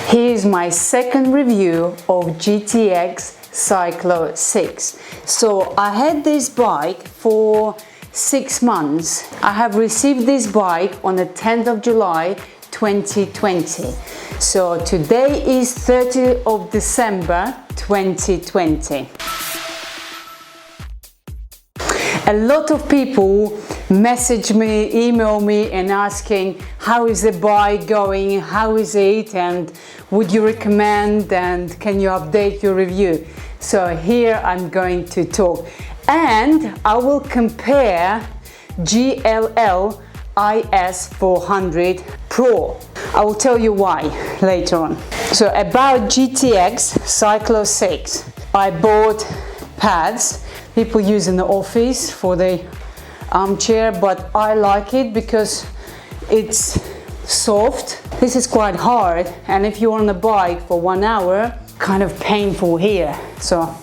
Here's my second review of JTX CYCLO 6. So I had this bike for 6 months. I have received this bike on the 10th of July 2020. So today is 30th of December 2020. A lot of people message me, email me and asking how is the bike going, how is it, and would you recommend, and can you update your review. So here I'm going to talk, and I will compare JLL CL400 Pro. I will tell you why later on. So about JTX CYCLO 6, I bought pads people use in the office for the armchair, but I like it because it's soft. This is quite hard, and if you're on the bike for 1 hour, kind of painful here. So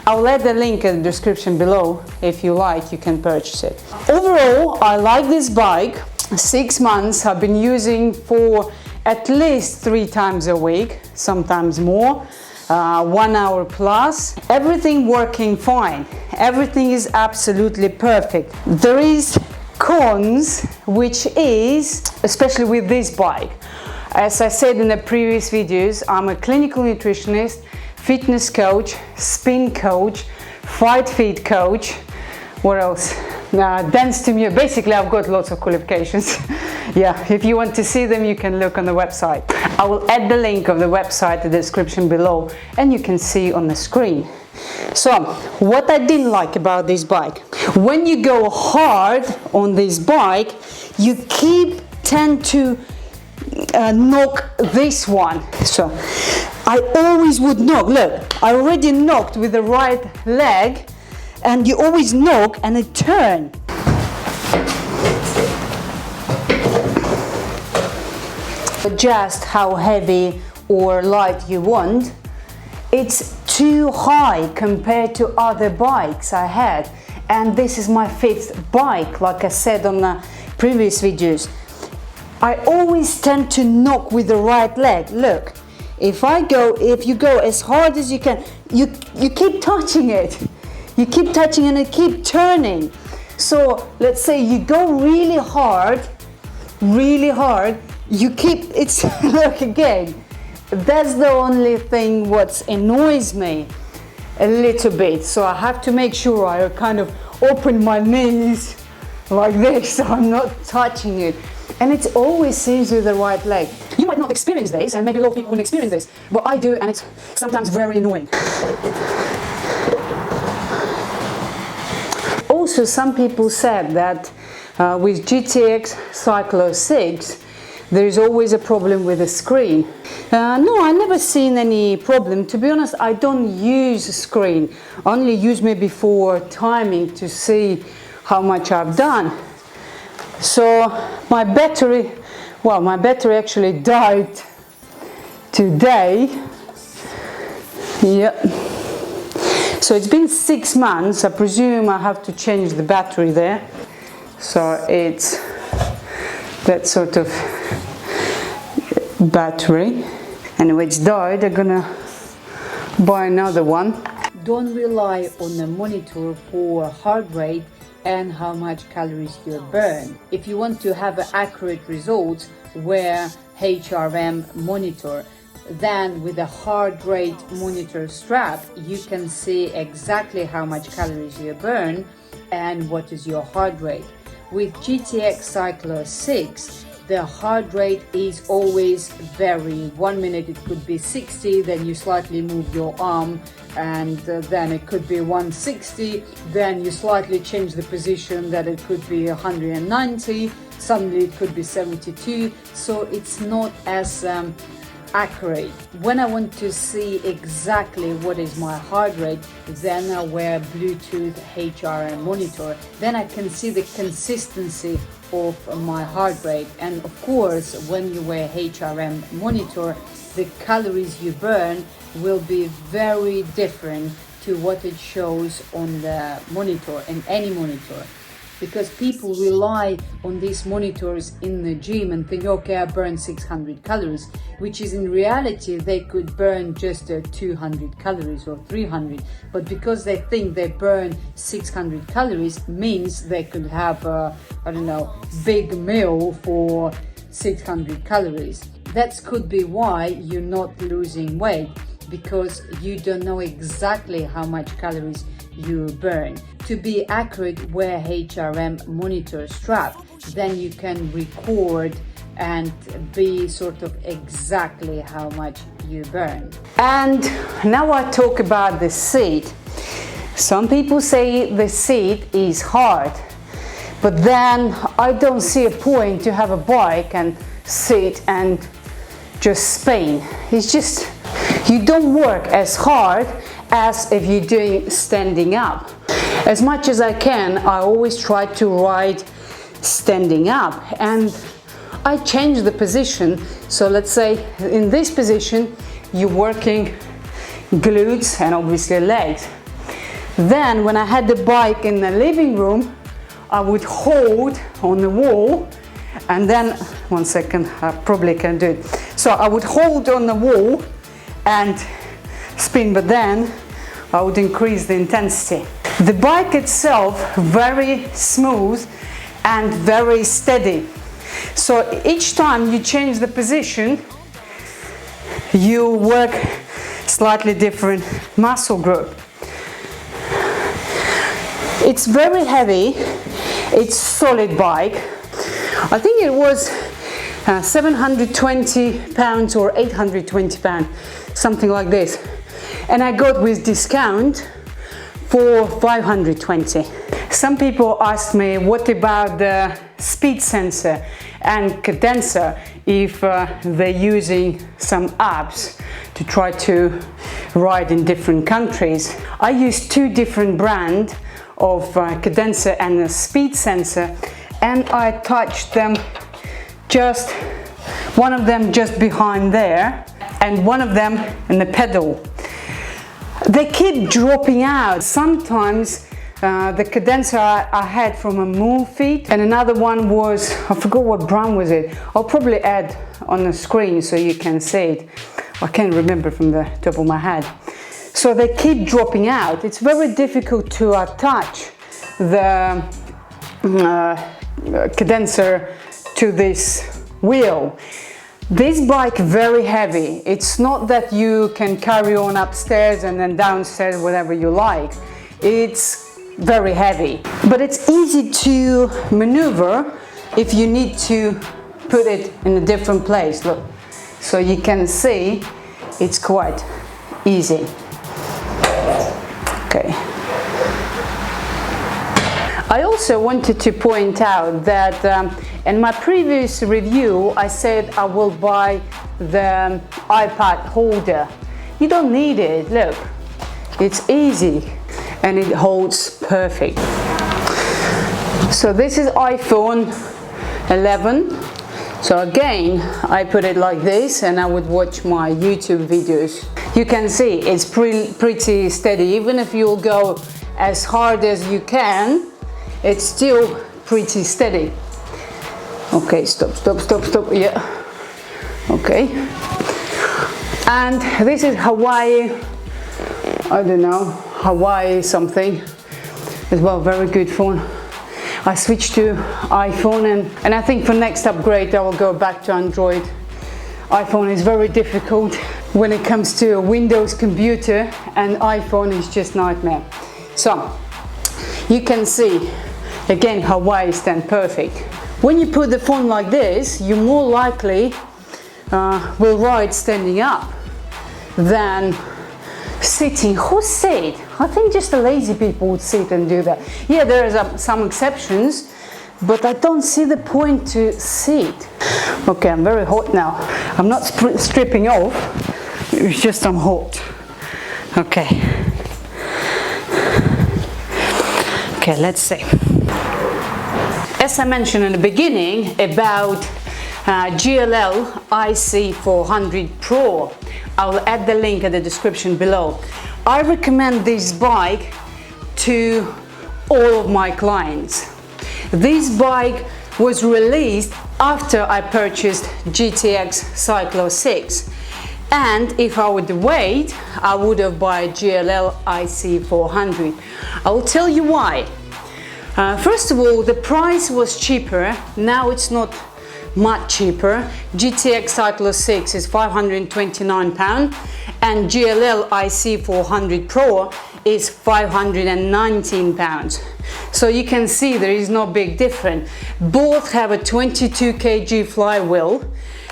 I'll let the link in the description below. If you like, you can purchase it. Overall, I like this bike. 6 months I've been using for at least 3 times a week, sometimes more. 1 hour plus, everything working fine, everything is absolutely perfect. There is cons, which is, especially with this bike, as I said in the previous videos, I'm a clinical nutritionist, fitness coach, spin coach, fight fit coach, what else? Dance to music. Basically, I've got lots of qualifications. Yeah, if you want to see them, you can look on the website. I will add the link of the website in the description below, and you can see on the screen. So, what I didn't like about this bike, when you go hard on this bike, you tend to knock this one. So, I always would knock. Look, I already knocked with the right leg, and you always knock and it turns. Adjust how heavy or light you want. It's too high compared to other bikes I had, and this is my 5th bike, like I said on the previous videos. I always tend to knock with the right leg. Look, if you go as hard as you can, you keep touching it. You keep touching and it keep turning. So let's say you go really hard, it's look again. That's the only thing what annoys me a little bit. So I have to make sure I kind of open my knees like this, so I'm not touching it. And it always seems with the right leg. You might not experience this, and maybe a lot of people won't experience this, but I do, and it's sometimes very annoying. Also, some people said that with JTX CYCLO 6, there is always a problem with the screen. No, I never seen any problem. To be honest, I don't use a screen. I only use maybe for timing to see how much I've done. So my battery actually died today. Yep. So it's been 6 months. I presume I have to change the battery there. So it's that sort of battery. Anyway, it's died. I'm gonna buy another one. Don't rely on the monitor for heart rate and how much calories you burn. If you want to have accurate results, wear HRM monitor. Then with a heart rate monitor strap, you can see exactly how much calories you burn and what is your heart rate. With JTX CYCLO 6, the heart rate is always varying. 1 minute it could be 60, then you slightly move your arm, and then it could be 160, then you slightly change the position, that it could be 190, suddenly it could be 72, so it's not as accurate. When I want to see exactly what is my heart rate, then I wear Bluetooth HRM monitor. Then I can see the consistency of my heart rate. And of course, when you wear HRM monitor, the calories you burn will be very different to what it shows on the monitor, in any monitor. because people rely on these monitors in the gym and think, okay, I burn 600 calories, which is in reality they could burn just 200 calories or 300, but because they think they burn 600 calories means they could have a, I don't know, big meal for 600 calories. That could be why you're not losing weight, because you don't know exactly how much calories you burn. To be accurate, wear HRM monitor strap, then you can record and be sort of exactly how much you burn. And now I talk about the seat. Some people say the seat is hard, but then I don't see a point to have a bike and sit and just spin. It's just, you don't work as hard as if you're doing standing up. As much as I can, I always try to ride standing up, and I change the position. So let's say in this position you're working glutes and obviously legs. Then when I had the bike in the living room, I would hold on the wall, and then, one second, I probably can do it. So I would hold on the wall and spin, but then I would increase the intensity. The bike itself, very smooth and very steady. So each time you change the position, you work slightly different muscle group. It's very heavy, it's solid bike. I think it was 720 pounds or 820 pounds, something like this. And I got with discount for 520. Some people ask me, what about the speed sensor and cadencer if they're using some apps to try to ride in different countries? I use two different brands of cadencer and a speed sensor, and I touched them, just one of them just behind there and one of them in the pedal. They keep dropping out. Sometimes the cadencer I had from a MoveFit, and another one was, I forgot what brand was it. I'll probably add on the screen so you can see it. I can't remember from the top of my head. So they keep dropping out. It's very difficult to attach the cadencer to this wheel. This bike very heavy. It's not that you can carry on upstairs and then downstairs, whatever you like. It's very heavy, but it's easy to maneuver if you need to put it in a different place. Look, so you can see it's quite easy. Okay. I also wanted to point out that in my previous review I said I will buy the iPad holder. You don't need it, look, it's easy and it holds perfect. So this is iPhone 11. So again, I put it like this and I would watch my YouTube videos. You can see it's pretty steady. Even if you'll go as hard as you can, it's still pretty steady. Okay, stop, yeah. Okay. And this is Hawaii, I don't know, Hawaii something as well, very good phone. I switched to iPhone and I think for next upgrade I will go back to Android. iPhone is very difficult when it comes to a Windows computer, and iPhone is just nightmare. So you can see again Hawaii stand perfect. When you put the phone like this, you more likely will ride standing up than sitting. Who sit? I think just the lazy people would sit and do that. Yeah, there are some exceptions, but I don't see the point to sit. Okay, I'm very hot now. I'm not stripping off, it's just I'm hot. Okay. Okay, let's see. As I mentioned in the beginning about JLL CL400 Pro, I'll add the link in the description below. I recommend this bike to all of my clients. This bike was released after I purchased JTX CYCLO 6. And if I would wait, I would have bought JLL CL400. I will tell you why. First of all, the price was cheaper. Now it's not much cheaper. JTX CYCLO 6 is £529 and JLL CL400 Pro is £519. So you can see there is no big difference. Both have a 22 kg flywheel,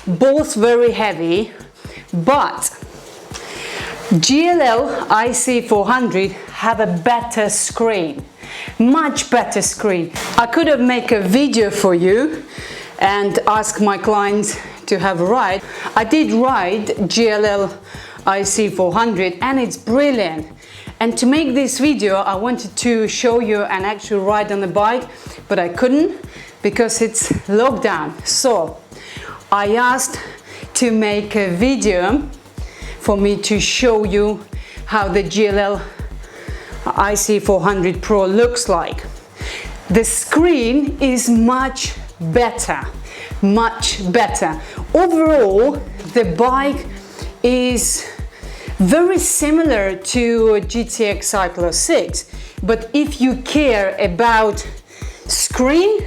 both very heavy, but JLL CL400 have a better screen, much better screen. I could have made a video for you and ask my clients to have a ride. I did ride JLL CL400 and it's brilliant. And to make this video, I wanted to show you an actual ride on the bike, but I couldn't because it's lockdown. So I asked to make a video for me to show you how the JLL CL400 Pro looks like. The screen is much better. Overall, the bike is very similar to JTX CYCLO 6, but if you care about screen,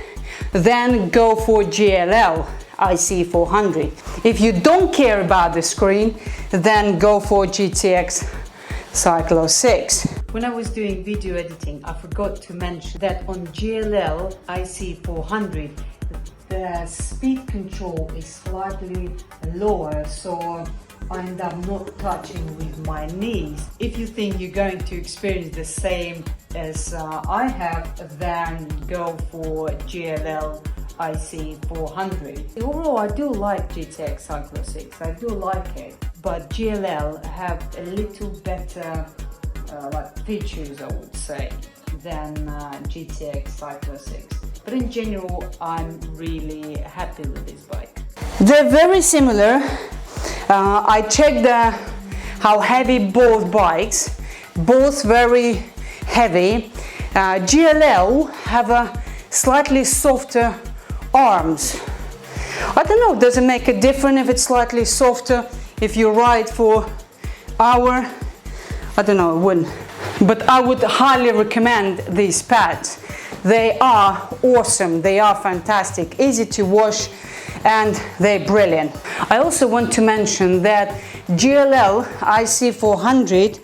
then go for JLL CL400. If you don't care about the screen, then go for JTX CYCLO 6. When I was doing video editing, I forgot to mention that on JLL CL400, the speed control is slightly lower, so I end up not touching with my knees. If you think you're going to experience the same as I have, then go for JLL CL400. Overall, I do like JTX CYCLO 6, I do like it, but JLL have a little better like features, I would say, than JTX CYCLO 6. But in general, I'm really happy with this bike. They're very similar. I checked how heavy both bikes, both very heavy. JLL have a slightly softer arms. I don't know, does it make a difference if it's slightly softer if you ride for hour? I don't know, it wouldn't. But I would highly recommend these pads. They are awesome, they are fantastic, easy to wash, and they're brilliant. I also want to mention that JLL CL400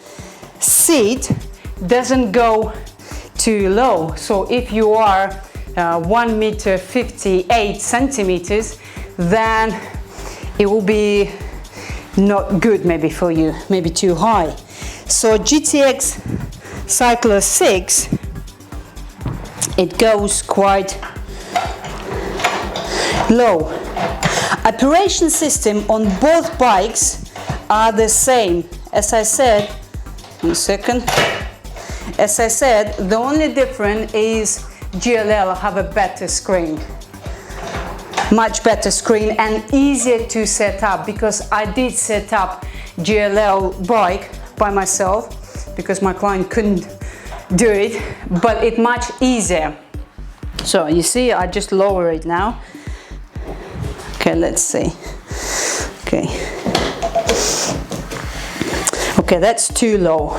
seat doesn't go too low. So if you are 1.58 meters, then it will be not good maybe for you, maybe too high. So JTX CYCLO 6, it goes quite low. Operation system on both bikes are the same. As I said, the only difference is JLL have a better screen, much better screen, and easier to set up, because I did set up JLL bike by myself because my client couldn't do it, but it's much easier. So you see, I just lower it now. Okay, let's see. Okay, that's too low.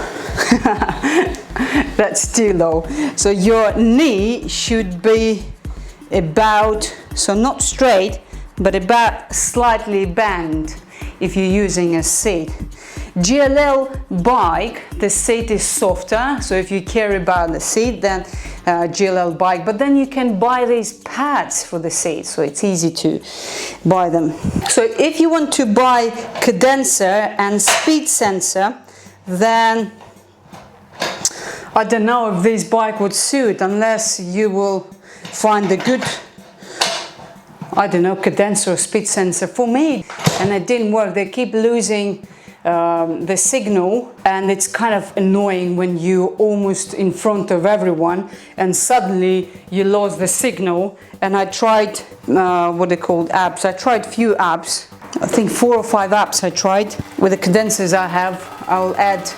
That's too low. So your knee should be about, so not straight, but about slightly bent if you're using a seat. JLL bike, the seat is softer, so if you care about the seat, then JLL bike, but then you can buy these pads for the seat, so it's easy to buy them. So if you want to buy condenser and speed sensor, then I don't know if this bike would suit, unless you will find a good, I don't know, condenser or speed sensor for me, and it didn't work. They keep losing the signal, and it's kind of annoying when you're almost in front of everyone and suddenly you lost the signal. And I tried what they called apps. I tried few apps, I think 4 or 5 apps I tried with the condensers I have. I'll add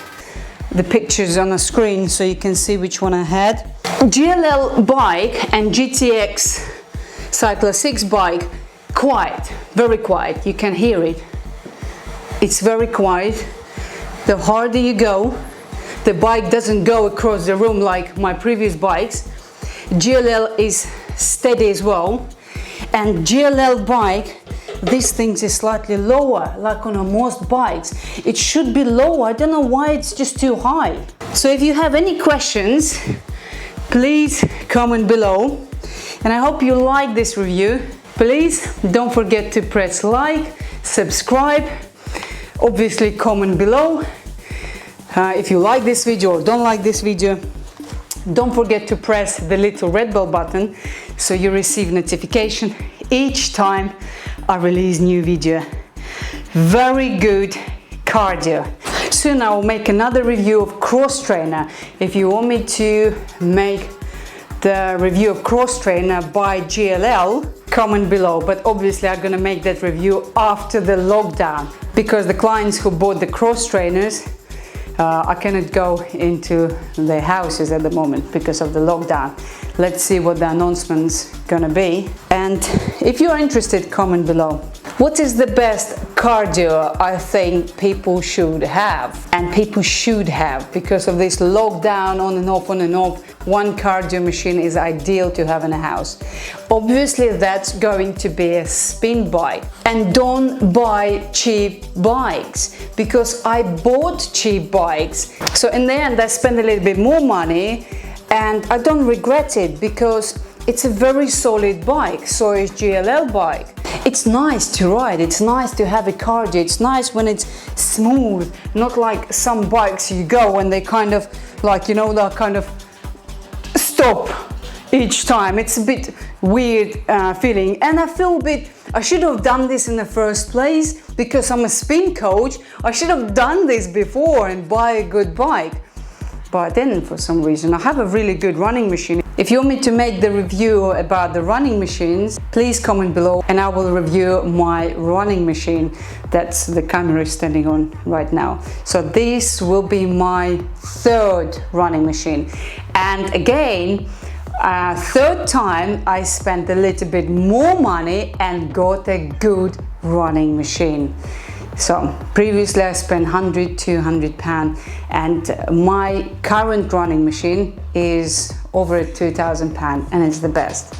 the pictures on the screen so you can see which one I had. JLL bike and JTX CYCLO 6 bike, quiet, very quiet. You can hear it. It's very quiet. The harder you go, the bike doesn't go across the room like my previous bikes. JLL is steady as well. And JLL bike, this thing is slightly lower, like on most bikes. It should be lower. I don't know why it's just too high. So if you have any questions, please comment below. And I hope you like this review. Please don't forget to press like, subscribe, obviously comment below. If you like this video or don't like this video, don't forget to press the little red bell button so you receive notification each time I release new video. Very good cardio. Soon I will make another review of cross trainer. If you want me to make the review of cross trainer by JLL, comment below. But obviously I'm gonna make that review after the lockdown, because the clients who bought the cross trainers, I cannot go into their houses at the moment because of the lockdown. Let's see what the announcement's gonna be. And if you're interested, comment below. What is the best cardio I think people should have? And people should have, because of this lockdown, on and off, one cardio machine is ideal to have in a house. Obviously that's going to be a spin bike. And don't buy cheap bikes, because I bought cheap bikes. So in the end I spent a little bit more money and I don't regret it, because it's a very solid bike. So is JLL bike. It's nice to ride, it's nice to have a cardio, it's nice when it's smooth, not like some bikes you go and they kind of like, you know, that kind of stop each time. It's a bit weird feeling, and I feel a bit, I should have done this in the first place, because I'm a spin coach. I should have done this before and buy a good bike, but I didn't for some reason. I have a really good running machine. If you want me to make the review about the running machines, please comment below and I will review my running machine. That's the camera is standing on right now. So this will be my third running machine. And again, third time I spent a little bit more money and got a good running machine. So previously I spent 100-200 pounds, and my current running machine is over 2,000 pounds, and it's the best.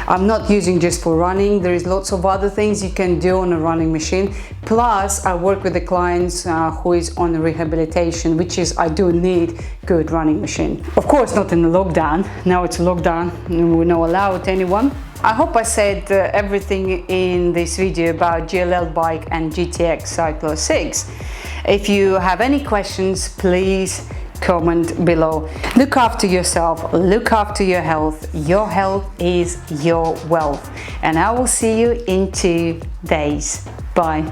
I'm not using just for running. There is lots of other things you can do on a running machine. Plus I work with the clients who is on rehabilitation, which is I do need good running machine. Of course not in the lockdown. Now it's a lockdown and we're not allowed anyone. I hope I said everything in this video about JLL bike and JTX CYCLO 6. If you have any questions, please comment below. Look after yourself, look after your health. Your health is your wealth. And I will see you in 2 days. Bye.